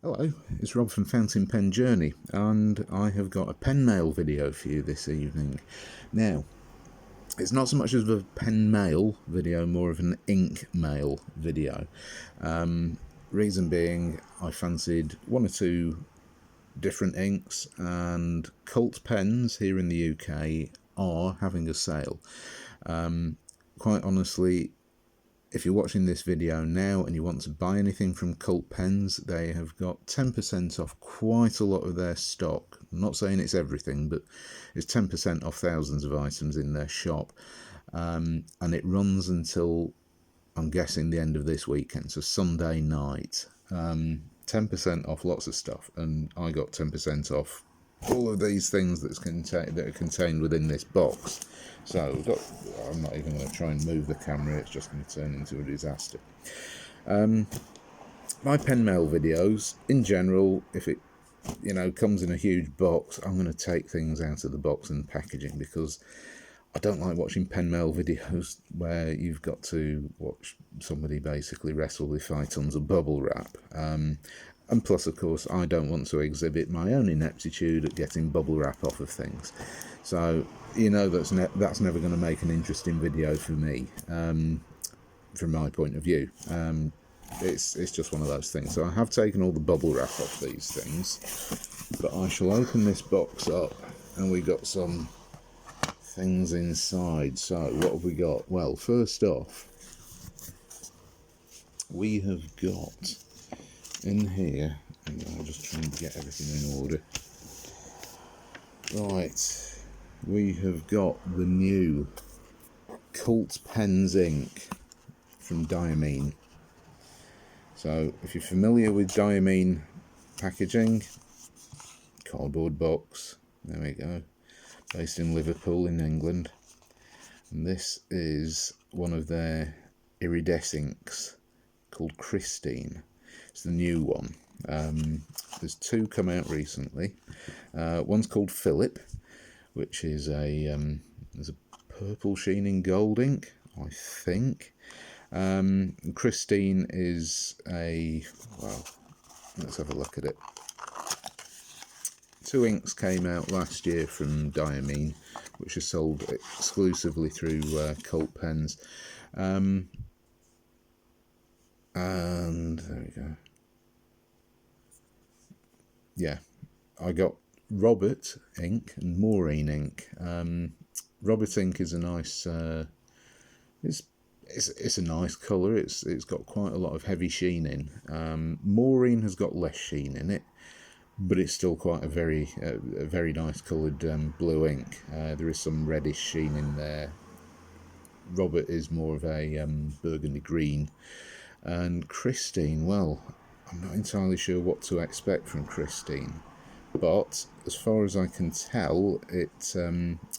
Hello, it's Rob from Fountain Pen Journey, and I have got a pen mail video for you this evening. Now, it's not so much of a pen mail video, more of an ink mail video. Reason being, I fancied one or two different inks, and Cult Pens here in the UK are having a sale. Quite honestly, if you're watching this video now and you want to buy anything from Cult Pens, they have got 10% off quite a lot of their stock. I'm not saying it's everything, but it's 10% off thousands of items in their shop. And it runs until, I'm guessing, the end of this weekend, so Sunday night. 10% off lots of stuff, and I got 10% off all of these things that are contained within this box. So I'm not even going to try and move the camera, it's just going to turn into a disaster. My pen mail videos, in general, if it comes in a huge box, I'm going to take things out of the box and packaging, because I don't like watching pen mail videos where you've got to watch somebody basically wrestle with 5 tons of bubble wrap. And plus, of course, I don't want to exhibit my own ineptitude at getting bubble wrap off of things. So, that's never going to make an interesting video for me, from my point of view. It's just one of those things. So I have taken all the bubble wrap off these things, but I shall open this box up, and we got some things inside. So what have we got? Well, first off, we have got in here, and I'll just try and get everything in order. Right, we have got the new Cult Pens ink from Diamine. So if you're familiar with Diamine packaging, cardboard box, there we go, based in Liverpool in England, and this is one of their iridescents called Christine. It's the new one. There's 2 come out recently. One's called Philip, which is there's a purple sheen in gold ink, I think. Christine is well, let's have a look at it. 2 inks came out last year from Diamine, which are sold exclusively through Cult Pens. And there we go. Yeah, I got Robert ink and Maureen ink. Robert ink is a nice, it's a nice colour. It's got quite a lot of heavy sheen in. Maureen has got less sheen in it, but it's still quite a very nice coloured blue ink. There is some reddish sheen in there. Robert is more of a burgundy green, and Christine, well, I'm not entirely sure what to expect from Christine, but as far as I can tell,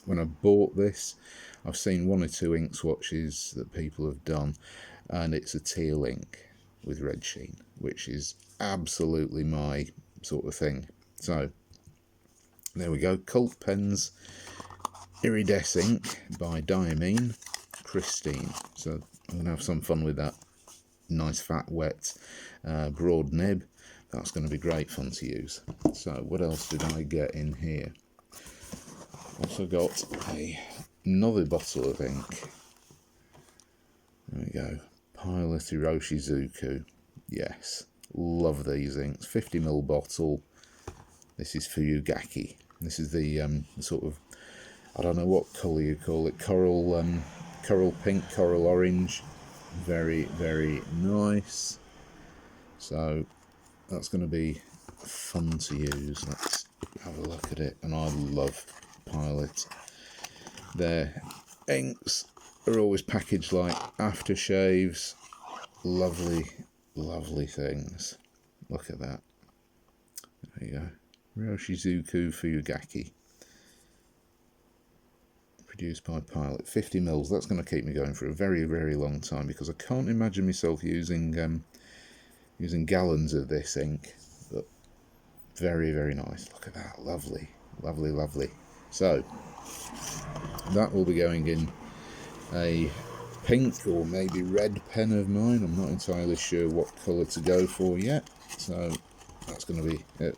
when I bought this, I've seen 1 or 2 ink swatches that people have done, and it's a teal ink with red sheen, which is absolutely my sort of thing. So there we go, Cult Pens Iridescent by Diamine Christine. So I'm going to have some fun with that. Nice fat wet broad nib. That's going to be great fun to use. So what else did I get in here? Also got another bottle of ink. There we go, Pilot Shizuka. Yes, love these inks. 50ml bottle. This is Fuyugaki. This is the sort of, I don't know what colour you call it, coral pink, coral orange. Very, very nice. So that's going to be fun to use. Let's have a look at it. And I love Pilot. Their inks are always packaged like aftershaves. Lovely, lovely things. Look at that. There you go. Ryoshizuku Fuyugaki. Produced by Pilot. 50ml. That's going to keep me going for a very, very long time, because I can't imagine myself using gallons of this ink. But very, very nice. Look at that. Lovely, lovely, lovely. So that will be going in a pink or maybe red pen of mine. I'm not entirely sure what colour to go for yet. So that's going to be a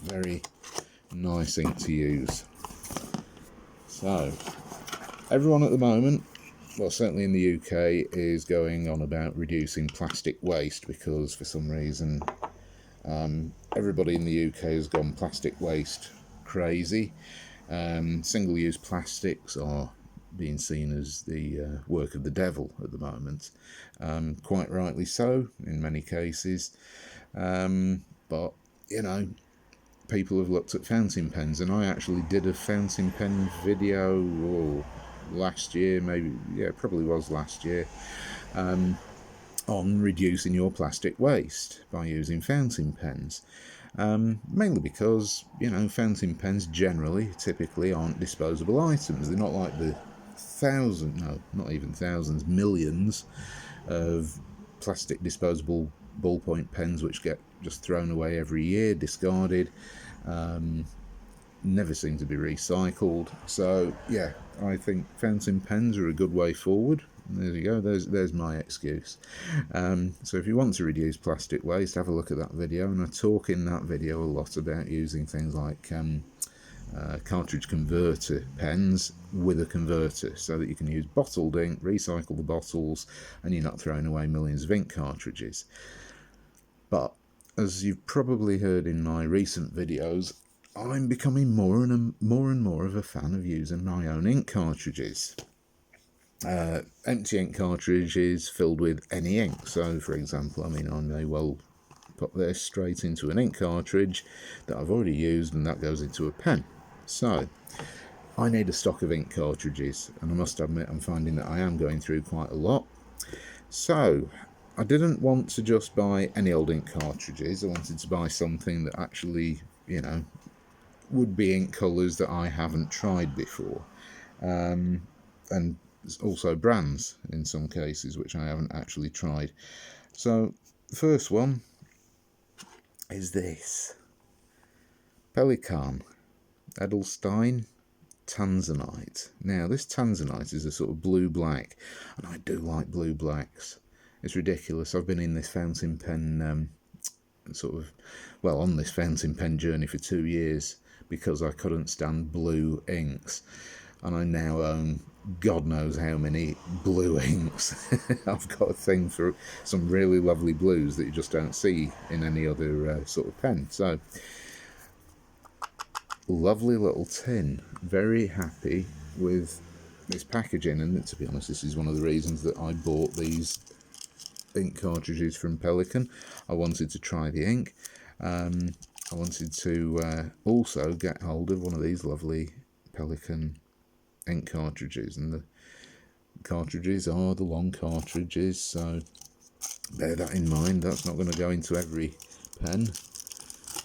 very nice ink to use. So everyone at the moment, well, certainly in the UK, is going on about reducing plastic waste, because for some reason everybody in the UK has gone plastic waste crazy. Single-use plastics are being seen as the work of the devil at the moment, quite rightly so in many cases. But you know, people have looked at fountain pens, and I actually did a fountain pen video last year, maybe, yeah, it probably was last year, on reducing your plastic waste by using fountain pens. Mainly because, you know, fountain pens typically aren't disposable items. They're not like the not even thousands, millions of plastic disposable ballpoint pens which get just thrown away every year, discarded, never seem to be recycled. So yeah, I think fountain pens are a good way forward. There you go, there's my excuse. So if you want to reduce plastic waste, have a look at that video, and I talk in that video a lot about using things like cartridge converter pens with a converter, so that you can use bottled ink, recycle the bottles, and you're not throwing away millions of ink cartridges. But as you've probably heard in my recent videos, I'm becoming more and more of a fan of using my own ink cartridges. Empty ink cartridges filled with any ink. So for example, I mean, I may well put this straight into an ink cartridge that I've already used, and that goes into a pen. So I need a stock of ink cartridges, and I must admit I'm finding that I am going through quite a lot. So I didn't want to just buy any old ink cartridges. I wanted to buy something that actually, you know, would be ink colours that I haven't tried before, and also brands in some cases which I haven't actually tried. So the first one is this Pelikan Edelstein Tanzanite. Now this Tanzanite is a sort of blue-black, and I do like blue-blacks. It's ridiculous. I've been in this fountain pen on this fountain pen journey for 2 years because I couldn't stand blue inks, and I now own God knows how many blue inks. I've got a thing for some really lovely blues that you just don't see in any other sort of pen. So lovely little tin. Very happy with this packaging, and to be honest, this is one of the reasons that I bought these ink cartridges from Pelikan. I wanted to try the ink. I wanted to also get hold of one of these lovely Pelikan ink cartridges, and the cartridges are the long cartridges, so bear that in mind. That's not going to go into every pen,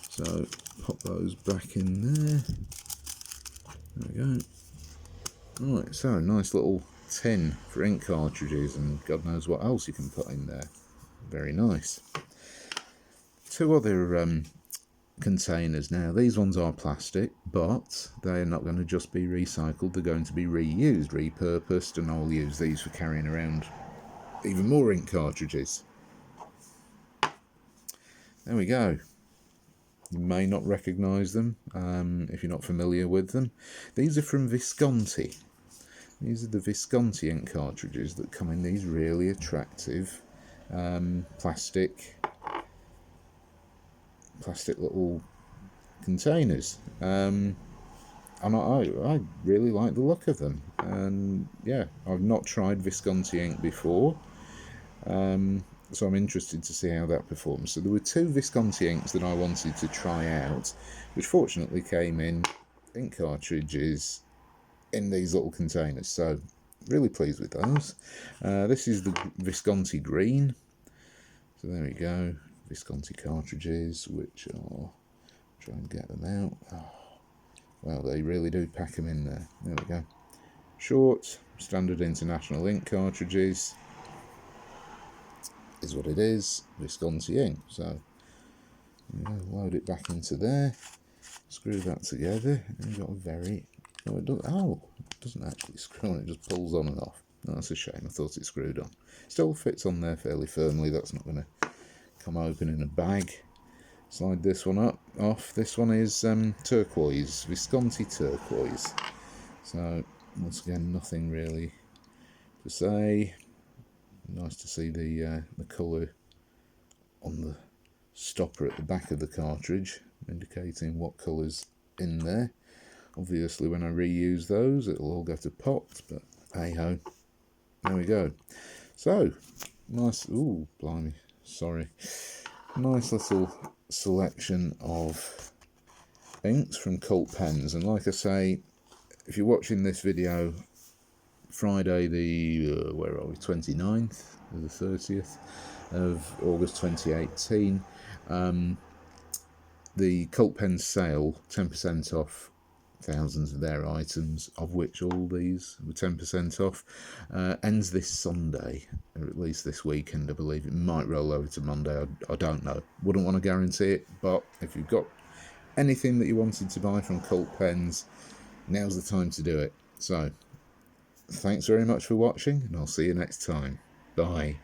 so pop those back in there. There we go. Right, so nice little tin for ink cartridges, and God knows what else you can put in there. Very nice. Two other containers. Now these ones are plastic, but they're not going to just be recycled, they're going to be reused, repurposed, and I'll use these for carrying around even more ink cartridges. There we go. You may not recognise them if you're not familiar with them. These are from Visconti. These are the Visconti ink cartridges that come in these really attractive plastic little containers, and I really like the look of them. And yeah, I've not tried Visconti ink before, so I'm interested to see how that performs. So there were 2 Visconti inks that I wanted to try out, which fortunately came in ink cartridges in these little containers, so really pleased with those. This is the Visconti green, so there we go. Visconti cartridges, which are, try and get them out. Oh, well, they really do pack them in there. There we go. Short, standard international ink cartridges is what it is. Visconti ink. So load it back into there. Screw that together, and you've got a very it doesn't actually screw on. It just pulls on and off. No, that's a shame. I thought it screwed on. Still fits on there fairly firmly. That's not going to come open in a bag. slide this one off. This one is turquoise, Visconti turquoise. So once again, nothing really to say. Nice to see the colour on the stopper at the back of the cartridge, indicating what colour's in there. Obviously when I reuse those it'll all go to pot, but hey ho, there we go. So nice, ooh blimey, sorry, nice little selection of inks from Cult Pens. And like I say, if you're watching this video Friday the where are we, 29th or the 30th of August 2018, the Cult Pen sale, 10% off thousands of their items, of which all these were 10% off, ends this Sunday, or at least this weekend I believe. It might roll over to Monday, I don't know, wouldn't want to guarantee it, but if you've got anything that you wanted to buy from Cult Pens, now's the time to do it. So thanks very much for watching, and I'll see you next time. Bye.